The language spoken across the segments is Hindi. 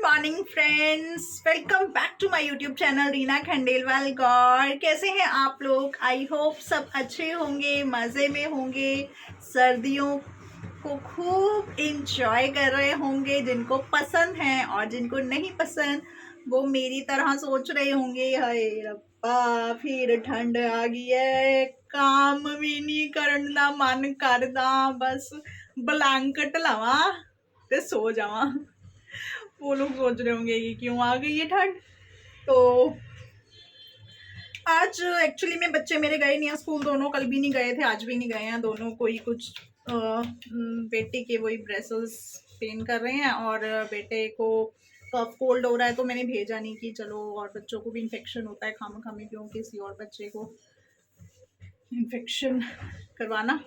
Morning friends, welcome back to my YouTube channel Reena Khandelwal Gaur. कैसे हैं आप लोग? आई होप सब अच्छे होंगे, मज़े में होंगे, सर्दियों को खूब इंजॉय कर रहे होंगे। जिनको पसंद है और जिनको नहीं पसंद वो मेरी तरह सोच रहे होंगे, हाय रब्बा फिर ठंड आ गई है, काम भी नहीं करना मन करदा, बस ब्लैंकेट लवा ते सो जावा। वो लोग सोच रहे होंगे कि क्यों आ गई ये ठंड। तो आज एक्चुअली में बच्चे मेरे गए नहीं हैं स्कूल, दोनों कल भी नहीं गए थे, आज भी नहीं गए हैं। दोनों कोई कुछ बेटे के वही ब्रेसल्स पेन कर रहे हैं और बेटे को कफ कोल्ड हो रहा है, तो मैंने भेजा नहीं कि चलो, और बच्चों को भी इन्फेक्शन होता है खाम खामी, क्यों किसी और बच्चे को इन्फेक्शन करवाना।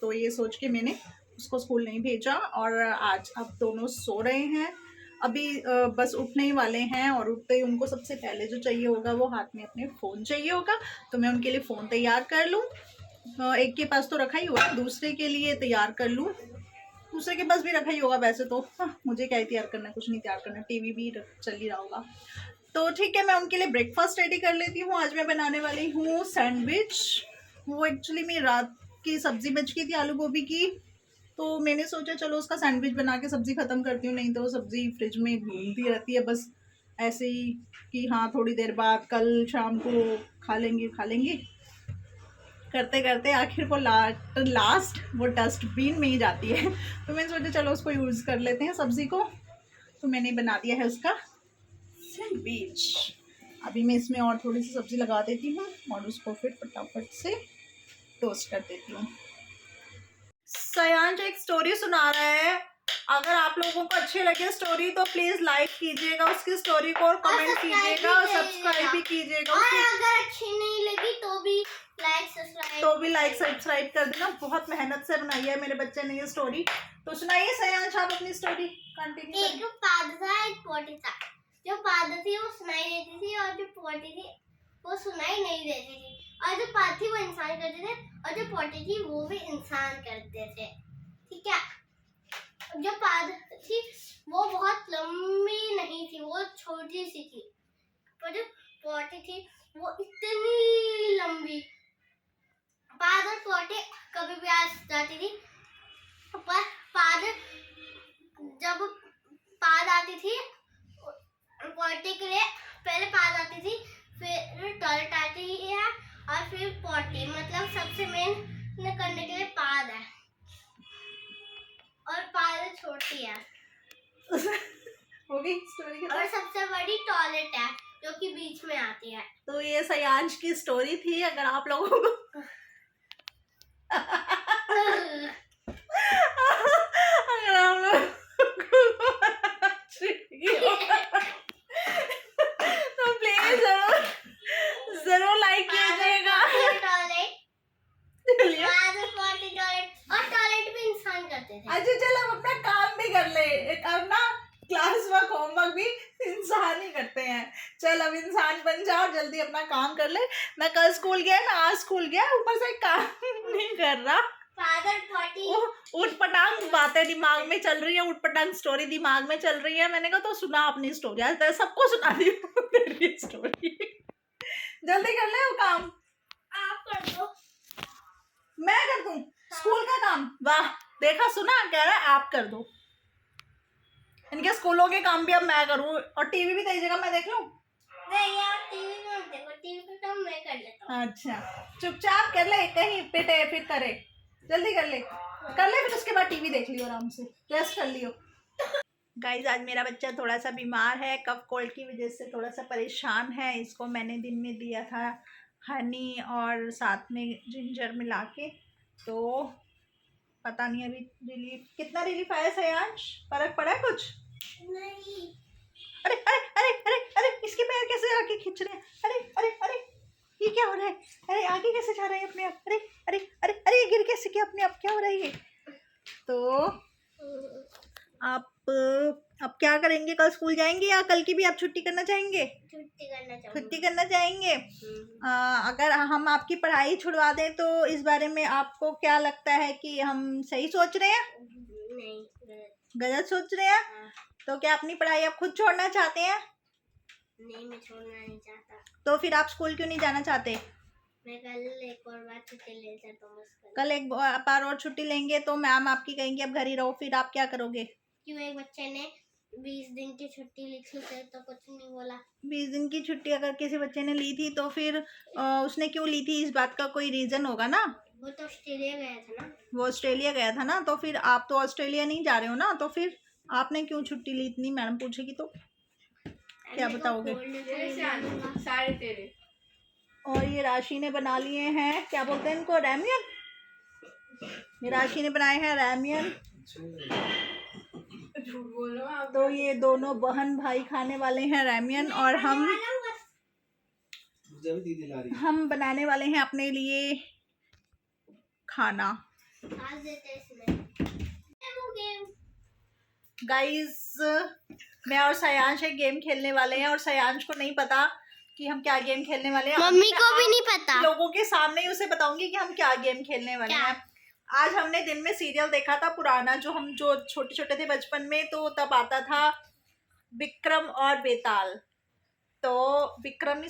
तो ये सोच के मैंने उसको स्कूल नहीं भेजा और आज अब दोनों सो रहे हैं। अभी बस उठने ही वाले हैं और उठते ही उनको सबसे पहले जो चाहिए होगा वो हाथ में अपने फ़ोन चाहिए होगा। तो मैं उनके लिए फ़ोन तैयार कर लूँ। एक के पास तो रखा ही हुआ, दूसरे के लिए तैयार कर लूँ। दूसरे के पास भी रखा ही होगा वैसे तो। मुझे क्या ही तैयार करना है, कुछ नहीं तैयार करना, टीवी भी चल ही रहा होगा। तो ठीक है, मैं उनके लिए ब्रेकफास्ट रेडी कर लेती हूँ। आज मैं बनाने वाली हूँ सैंडविच। वो एक्चुअली मेरी रात की सब्ज़ी बच गई थी आलू गोभी की, तो मैंने सोचा चलो उसका सैंडविच बना के सब्ज़ी ख़त्म करती हूँ, नहीं तो सब्ज़ी फ्रिज में घूमती रहती है बस ऐसे ही कि हाँ थोड़ी देर बाद कल शाम को खा लेंगे करते करते आखिर वो लास्ट वो डस्टबिन में ही जाती है। तो मैंने सोचा चलो उसको यूज़ कर लेते हैं सब्ज़ी को। तो मैंने बना दिया है उसका सैंडविच। अभी मैं इसमें और थोड़ी सी सब्ज़ी लगा देती हूँ और उसको फिर फटाफट से टोस्ट कर देती हूँ। सयांश एक स्टोरी सुना रहा है। अगर आप लोगों को अच्छी लगे स्टोरी तो प्लीज लाइक कीजिएगा उसकी स्टोरी को, और कमेंट कीजिएगा और सब्सक्राइब भी कीजिएगा। और अगर अच्छी नहीं लगी तो भी लाइक सब्सक्राइब कर देना। बहुत मेहनत से बनाई है मेरे बच्चे ने ये स्टोरी। तो सुनाइए सयांश आप अपनी स्टोरी कंटिन्यू। एक पादा था, एक पोटी था। जो पादा थी वो सुनाई देती थी और जो पोटी थी वो सुनाई नहीं देती थी। और जो पाद थी वो इंसान करते थे और जो पोटी थी वो भी इंसान करते थे। ठीक है। जो पाद थी वो बहुत लंबी नहीं थी, वो छोटी सी थी। और जो पोटी थी वो इतनी लंबी। पाद और पोटी कभी भी आ जाती थी, पर पाद जब पाद आती थी पोटी के लिए, पहले पाद आती थी, फिर टॉयलेट आती है और फिर पोटी, मतलब सबसे मेन करने के लिए पाद है और पाद छोटी है होगी स्टोरी और सबसे बड़ी टॉयलेट है जो कि बीच में आती है। तो ये सयांश की स्टोरी थी। अगर आप लोगों को अगर आप लोग तो प्लीज जरूर लाइक कीजिएगा। और टॉयलेट भी इंसान करते थे। अच्छा चल अब अपना काम भी कर ले, अब ना क्लास वर्क होमवर्क भी इंसान ही करते हैं। चल अब इंसान बन जा और जल्दी अपना काम कर ले। ना कल स्कूल गया ना आज स्कूल गया, ऊपर से काम नहीं कर रहा। उठ पटांग बातें दिमाग में चल रही है, उठ पटांग स्टोरी दिमाग में चल रही है। मैंने कहा तो सुना अपनी स्टोरी, आज सबको सुना दी तेरी स्टोरी। जल्दी कर ले वो काम। आप कर दो। मैं कर दूं स्कूल का काम? वाह, देखा सुना, कह रहा है आप कर दो। इनके स्कूलों के काम भी अब मैं करूं और टीवी भी देखिएगा, मैं देख लूं? नहीं यार, टीवी मत देखो, टीवी का काम मैं कर लेता हूं। अच्छा चुपचाप कर ले, कहीं पिटे फिर करे। जल्दी कर ले फिर उसके बाद टीवी देख लियो, आराम से रेस्ट कर लियो। गाइज आज मेरा बच्चा थोड़ा सा बीमार है, कफ कोल्ड की वजह से थोड़ा सा परेशान है। इसको मैंने दिन में दिया था हनी और साथ में जिंजर मिला के, तो पता नहीं अभी रिलीफ कितना रिलीफ आया। सयांश फर्क पड़ा है कुछ? नहीं। अरे अरे अरे अरे अरे इसके पैर कैसे आगे खींच रहे हैं? अरे अरे अरे ये क्या हो रहा है? अरे आगे कैसे जा रहे हैं अपने आप? अरे अरे अरे अरे गिर कैसे गया अपने आप? क्या हो रहा है ये? तो आप अब क्या करेंगे? कल स्कूल जाएंगे या कल की भी आप छुट्टी करना चाहेंगे? छुट्टी करना चाहेंगे। अगर हम आपकी पढ़ाई छुड़वा दें तो इस बारे में आपको क्या लगता है कि हम सही सोच रहे हैं? नहीं, गलत सोच रहे हैं? तो क्या अपनी पढ़ाई आप खुद छोड़ना चाहते हैं? नहीं, मैं छोड़ना नहीं चाहता। तो फिर आप स्कूल क्यों नहीं जाना चाहते? मैं कल एक और बार छुट्टी ले जाता हूँ बस कल एक बार और छुट्टी लेंगे तो मैम आपकी कहेंगे अब घर ही रहो, फिर आप क्या करोगे? क्यों एक बच्चे ने 20 दिन की छुट्टी लिखी थी तो कुछ नहीं बोला। 20 दिन की छुट्टी अगर किसी बच्चे ने ली थी तो फिर उसने क्यों ली थी, इस बात का कोई रीजन होगा ना। वो तो ऑस्ट्रेलिया गया था ना। वो ऑस्ट्रेलिया गया था ना, तो फिर आप तो ऑस्ट्रेलिया नहीं जा रहे हो ना, तो फिर आपने क्यों छुट्टी ली इतनी, मैडम पूछेगी तो क्या बताओगे? सारे तेरे। और ये राशि ने बना लिए हैं, क्या बोलते हैं इनको, रैमियन। ये राशि ने बनाए हैं रैमियन। तो ये दोनों बहन भाई खाने वाले हैं रैमियन, और हम बनाने वाले हैं अपने लिए खाना। गाइस मैं और सयांश एक गेम खेलने वाले हैं, और सयांश को नहीं पता कि हम क्या गेम खेलने वाले हैं। मम्मी को भी नहीं पता। लोगों के सामने ही उसे बताऊंगी कि हम क्या गेम खेलने वाले हैं। आज हमने दिन में सीरियल देखा था पुराना, जो छोटे छोटे थे बचपन में, तो तब आता था विक्रम और बेताल। तो विक्रम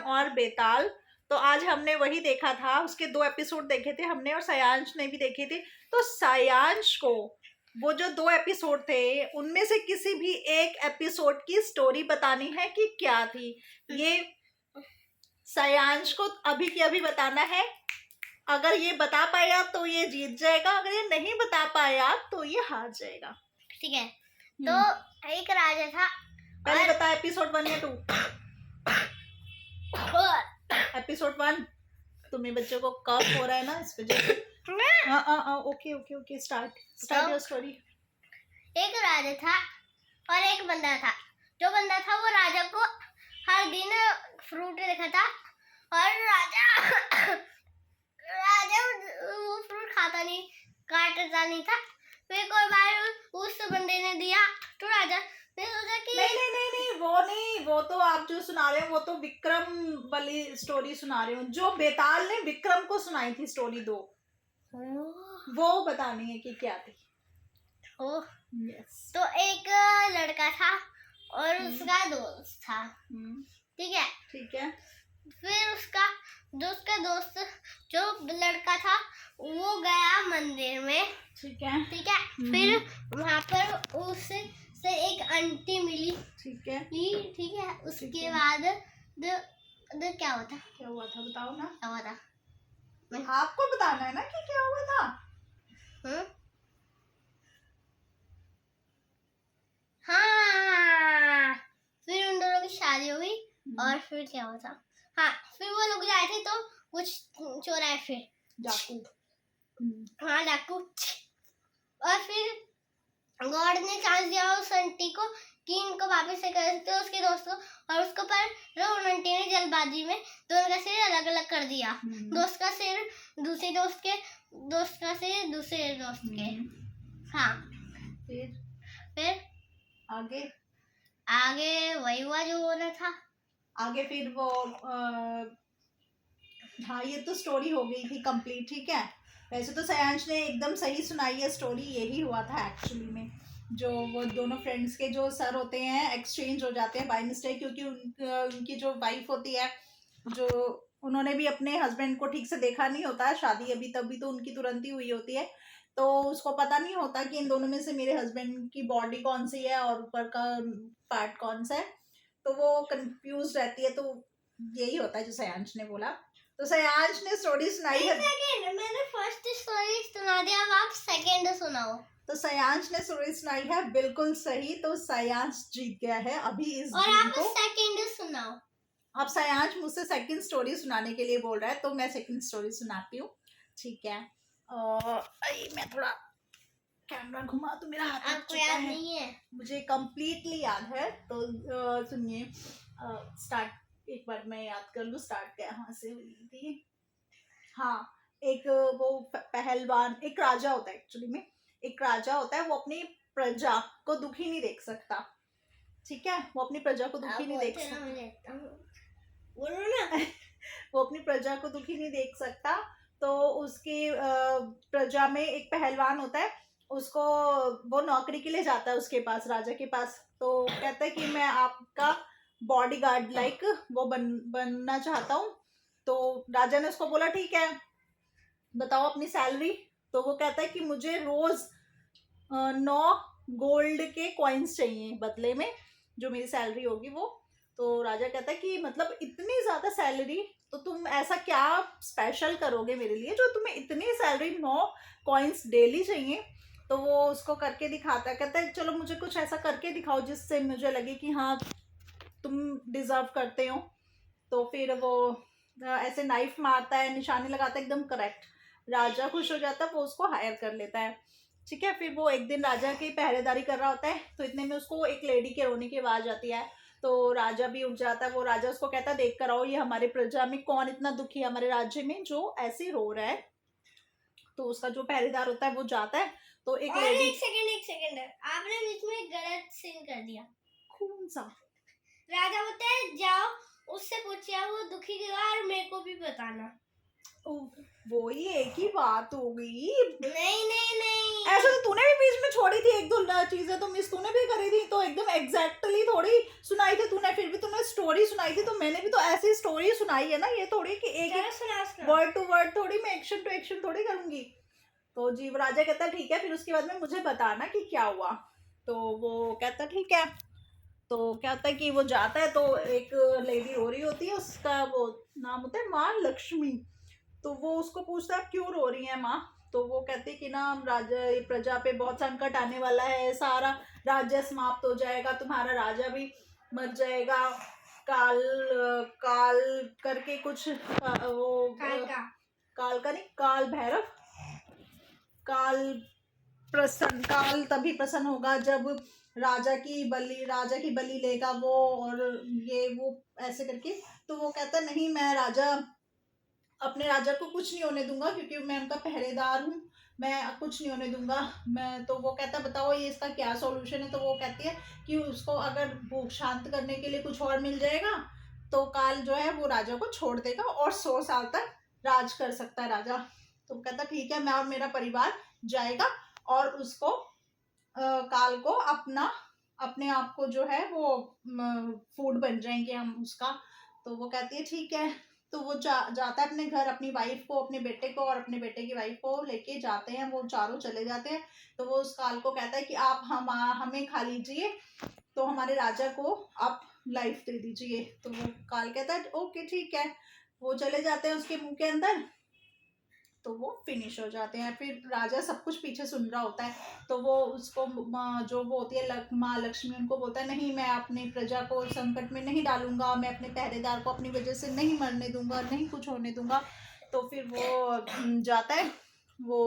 और बेताल। तो आज हमने वही देखा था, उसके 2 एपिसोड देखे थे हमने, और सयांश ने भी देखे थे। तो सयांश को वो जो 2 एपिसोड थे उनमें से किसी भी एक एपिसोड की स्टोरी बतानी है कि क्या थी। ये सयांश को अभी की अभी बताना है। अगर ये बता पाया तो ये जीत जाएगा, अगर ये नहीं बता पाया तो ये हार जाएगा। ठीक है। तो एक राजा था। पहले बता एपिसोड 1 या 2? एपिसोड 1। तुम्हें बच्चों को कफ हो रहा है ना, इस वजह से। Okay start your story. एक राजा था और एक बंदा था। जो बंदा था वो राजा को हर दिन फ्रूट देखा था, और राजा वो फ्रूट खाता नहीं, काटता नहीं था। फिर कोई बार उस बंदे ने दिया तो राजा ने सोचा कि नहीं, वो तो आप जो सुना रहे हो वो तो विक्रम वाली स्टोरी सुना रहे हो। जो बेताल ने विक्रम को सुनाई थी स्टोरी 2, वो बतानी है कि क्या थी। यस। तो एक लड़का था और उसका दोस्त था। ठीक है। फिर उसका दोस्त जो लड़का था वो गया मंदिर में। ठीक है। फिर वहाँ पर उससे एक आंटी मिली। ठीक है। उसके बाद क्या हुआ था बताओ ना। क्या हुआ था? आपको बताना है ना कि क्या हुआ था। हाँ, फिर उन दोनों की शादी हो गई। और फिर क्या हुआ था? हाँ, फिर वो लोग जाए थे तो कुछ चोर आए, फिर डाकू। हाँ, डाकू। और फिर गॉड ने चांस दिया उस आंटी को कि इनको वापस से कर सकते हो, उसके दोस्त को। और उसको पर उन आंटी ने जल्दबाजी में दोनों का सिर अलग अलग कर दिया। दोस्त का सिर दूसरे दोस्त के, दोस्त का सिर दूसरे दोस्त के। हाँ। फिर आगे वही हुआ जो होना था। आगे फिर वो हाँ, ये तो स्टोरी हो गई थी कंप्लीट। ठीक है। वैसे तो सयांश ने एकदम सही सुनाई है स्टोरी। यही हुआ था एक्चुअली में। जो वो दोनों फ्रेंड्स के जो सर होते हैं एक्सचेंज हो जाते हैं बाय मिस्टेक, क्योंकि उनकी जो वाइफ होती है, जो उन्होंने भी अपने हस्बैंड को ठीक से देखा नहीं होता है, शादी अभी तभी तो उनकी तुरंत ही हुई होती है, तो उसको पता नहीं होता कि इन दोनों में से मेरे हस्बैंड की बॉडी कौन सी है और ऊपर का पार्ट कौन सा है, तो वो कंफ्यूज रहती है। तो यही होता है जो सयांश ने बोला। तो सयांश ने स्टोरी सुनाई है। मैंने फर्स्ट स्टोरी सुना दिया, अब आप सेकंड सुनाओ। तो सयांश ने स्टोरी सुनाई है बिल्कुल सही, तो सयांश जीत गया है अभी इस और आप सेकंड सुनाओ। अब सयांश मुझसे सेकंड स्टोरी सुनाने के लिए बोल रहा है, तो मैं सेकंड स्टोरी सुनाती हूँ। ठीक है। मैं थोड़ा कैमरा घुमा तो मेरा हाथ आपको याद नहीं है? मुझे कंप्लीटली याद है। तो सुनिए, स्टार्ट एक बार मैं याद कर लूँ, स्टार्ट कहाँ से हुई थी। हाँ, एक वो पहलवान, एक राजा होता है एक्चुअली में। एक राजा होता है, वो अपनी प्रजा को दुखी नहीं देख सकता। ठीक है। वो अपनी प्रजा को दुखी नहीं देख सकता। बोलो ना। वो अपनी प्रजा को दुखी नहीं देख सकता। तो उसकी प्रजा में एक पहलवान होता है, उसको वो नौकरी के लिए जाता है उसके पास, राजा के पास। तो कहता है कि मैं आपका बॉडीगार्ड लाइक वो बनना चाहता हूँ। तो राजा ने उसको बोला ठीक है, बताओ अपनी सैलरी। तो वो कहता है कि मुझे रोज 9 गोल्ड के कॉइन्स चाहिए बदले में, जो मेरी सैलरी होगी वो। तो राजा कहता है कि मतलब इतनी ज्यादा सैलरी, तो तुम ऐसा क्या स्पेशल करोगे मेरे लिए जो तुम्हें इतनी सैलरी 9 कॉइन्स डेली चाहिए। तो वो उसको करके दिखाता है, कहता है चलो मुझे कुछ ऐसा करके दिखाओ जिससे मुझे लगे कि हाँ तुम डिजर्व करते हो। तो फिर वो ऐसे नाइफ मारता है, निशानी लगाता है एकदम करेक्ट। राजा खुश हो जाता है, वो उसको हायर कर लेता है। ठीक है, फिर वो एक दिन राजा की पहरेदारी कर रहा होता है, तो इतने में उसको एक लेडी के रोने की आवाज आती है। तो राजा भी उठ जाता है। वो राजा उसको कहता है देख कर आओ ये हमारे प्रजा में कौन इतना दुखी है हमारे राज्य में जो ऐसे रो रहा है। तो उसका जो पहरेदार होता है वो जाता है, तो एक और लेडी। एक सेकंड आपने बीच में गलत सीन कर दिया। कौन सा? राजा बोलता है जाओ उससे पूछिए वो दुखी क्यों है और मेरे को भी बताना। वो ही एक ही बात हो गई। नहीं नहीं नहीं, ऐसा तो तूने भी बीच में छोड़ी थी एक दो चीजें, तो मिस तूने भी करी थी, तो एकदम एग्जैक्टली थोड़ी सुनाई थी तूने। फिर भी तूने स्टोरी सुनाई थी, तो मैंने भी तो ऐसी स्टोरी सुनाई है ना, ये थोड़ी कि एक वर्ड टू वर्ड थोड़ी, मैं एक्शन टू एक्शन थोड़ी करूंगी। तो जीव राजा कहता है ठीक है, फिर उसके बाद में मुझे बताना कि क्या हुआ। तो वो कहता ठीक है। तो क्या होता है कि वो जाता है, तो एक लेडी रो रही होती है, उसका वो नाम होता है माँ लक्ष्मी। तो वो उसको पूछता है आप क्यों रो रही हैं माँ। तो वो कहती है कि ना राजा प्रजा पे बहुत संकट आने वाला है, सारा राज्य समाप्त हो जाएगा, तुम्हारा राजा भी मर जाएगा। काल काल करके कुछ वो काल का नहीं, काल भैरव, काल तभी प्रसन्न होगा जब राजा की बलि लेगा वो, और ये वो ऐसे करके। तो वो कहता नहीं मैं अपने राजा को कुछ नहीं होने दूंगा, क्योंकि मैं उनका पहरेदार हूँ, मैं कुछ नहीं होने दूंगा मैं। तो वो कहता बताओ ये इसका क्या सॉल्यूशन है। तो वो कहती है कि उसको अगर भूख शांत करने के लिए कुछ और मिल जाएगा तो काल जो है वो राजा को छोड़ देगा और 100 साल तक राज कर सकता है राजा। तो वो कहता ठीक है, मैं और मेरा परिवार जाएगा और उसको काल को अपने आप को जो है वो फूड बन जाएंगे हम उसका। तो वो कहती है ठीक है। तो वो जाता है अपने घर, अपनी वाइफ को, अपने बेटे को और अपने बेटे की वाइफ को लेके जाते हैं, वो चारों चले जाते हैं। तो वो उस काल को कहता है कि आप हमें खा लीजिए, तो हमारे राजा को आप लाइफ दे दीजिए। तो वो काल कहता है ओके ठीक है। वो चले जाते हैं उसके मुंह के अंदर, तो वो फिनिश हो जाते हैं। फिर राजा सब कुछ पीछे सुन रहा होता है। तो वो उसको जो वो होती है माँ लक्ष्मी, उनको बोलता है नहीं मैं अपनी प्रजा को संकट में नहीं डालूंगा, मैं अपने पहरेदार को अपनी वजह से नहीं मरने दूंगा, नहीं कुछ होने दूंगा। तो फिर वो जाता है, वो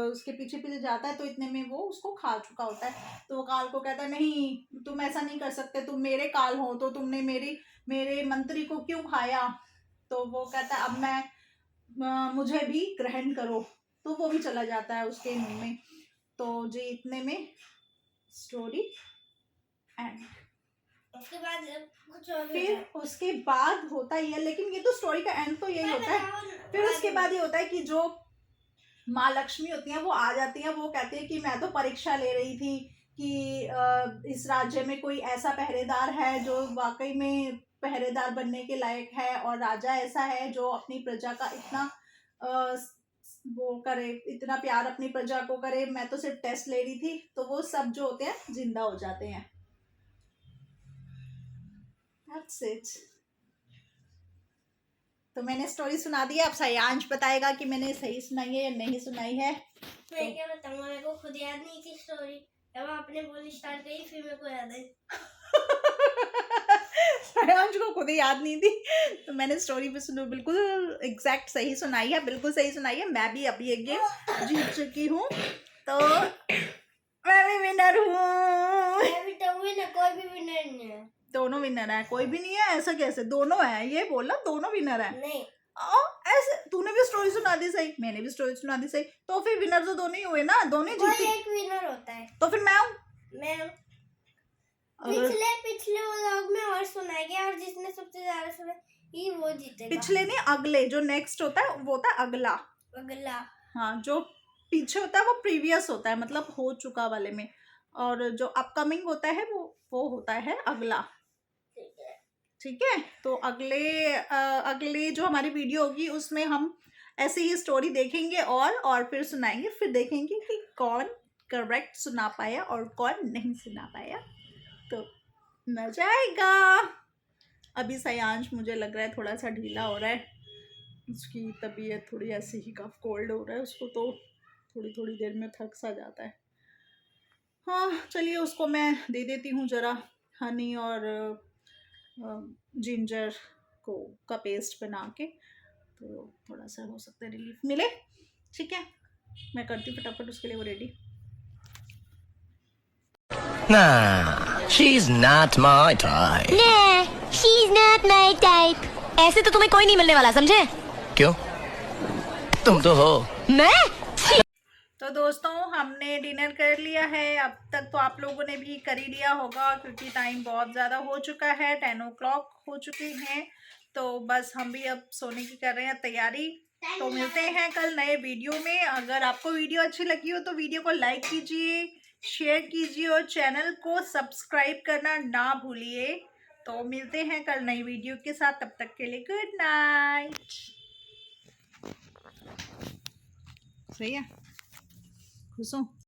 उसके पीछे पीछे जाता है, तो इतने में वो उसको खा चुका होता है। तो वो काल को कहता है नहीं तुम ऐसा नहीं कर सकते, तुम मेरे काल हो, तो तुमने मेरे मंत्री को क्यों खाया। तो वो कहता है अब मैं मुझे भी ग्रहण करो। तो वो भी चला जाता है उसके मुंह में। तो जी इतने में स्टोरी एंड। उसके बाद कुछ और फिर उसके बाद होता ही है, लेकिन ये तो स्टोरी का एंड तो यही होता है। फिर उसके बाद ये होता है कि जो माँ लक्ष्मी होती हैं वो आ जाती हैं, वो कहती है कि मैं तो परीक्षा ले रही थी कि इस राज्य में कोई ऐसा पहरेदार है जो वाकई में पहरेदार बनने के लायक है, और राजा ऐसा है जो अपनी प्रजा का इतना वो करे, इतना प्यार अपनी प्रजा को करे। मैं तो सिर्फ टेस्ट ले रही थी। तो वो सब जो होते हैं जिंदा हो जाते हैं। That's it. तो मैंने स्टोरी सुना दी, अब सायांश बताएगा कि मैंने सही सुनाई है या नहीं सुनाई है। मैं क्या बताऊंगा, मेरे को खुद याद नहीं थी स्टोरी, जब आपने बोलनी स्टार्ट करी फिर मेरे को याद है। सायांश को खुद ही याद नहीं थी, तो मैंने स्टोरी भी सुनो बिल्कुल एग्जैक्ट सही सुनाई है, बिल्कुल सही सुनाई है। मैं भी अभी एक गेम जीत चुकी हूँ, तो मैं भी विनर हूँ। मैं भी तो विनर, कोई भी विनर नहीं है। दोनों विनर है, कोई भी नहीं है। ऐसा कैसे दोनों है, ये बोला दोनों विनर है। नहीं ऐसे तूने भी स्टोरी सुना दी सही, मैंने भी स्टोरी सुना दी सही, तो फिर विनर तो दोनों ही हुए ना, दोनों जीते। एक विनर होता है, तो फिर मैं हूँ। मैं पिछले व्लॉग में और सुनाया गया, और जिसने सबसे ज्यादा सुना ही वो जीतेगा। पिछले नहीं, अगले जो नेक्स्ट होता है वो होता है अगला। अगला हाँ, जो पीछे होता है वो प्रीवियस होता है, मतलब हो चुका वाले में, और जो अपकमिंग होता है वो होता है अगला। ठीक है, तो अगले जो हमारी वीडियो होगी उसमें हम ऐसे ही स्टोरी देखेंगे और फिर सुनाएंगे, फिर देखेंगे कि कौन करेक्ट सुना पाया और कौन नहीं सुना पाया, तो मजा आएगा। अभी सयांश मुझे लग रहा है थोड़ा सा ढीला हो रहा है, उसकी तबीयत थोड़ी ऐसे ही कफ कोल्ड हो रहा है उसको, तो थोड़ी थोड़ी देर में थक सा जाता है। हाँ चलिए, उसको मैं दे देती हूँ ज़रा हनी और जिंजर का पेस्ट बना के, तो थोड़ा सा हो सकता है रिलीफ मिले। ठीक है, मैं करती हूँ फटाफट उसके लिए वो ready. Nah, she's not my type. Nah, she's not my type. ऐसे तो तुम्हें कोई नहीं मिलने वाला, समझे? क्यों? तुम तो हो। मैं? तो दोस्तों हमने डिनर कर लिया है, अब तक तो आप लोगों ने भी कर ही लिया होगा क्योंकि टाइम बहुत ज़्यादा हो चुका है, 10 o'clock हो चुके हैं, तो बस हम भी अब सोने की कर रहे हैं तैयारी। तो मिलते हैं कल नए वीडियो में। अगर आपको वीडियो अच्छी लगी हो तो वीडियो को लाइक कीजिए, शेयर कीजिए और चैनल को सब्सक्राइब करना ना भूलिए। तो मिलते हैं कल नई वीडियो के साथ, तब तक के लिए गुड नाइट। सही है, खुश हूँ।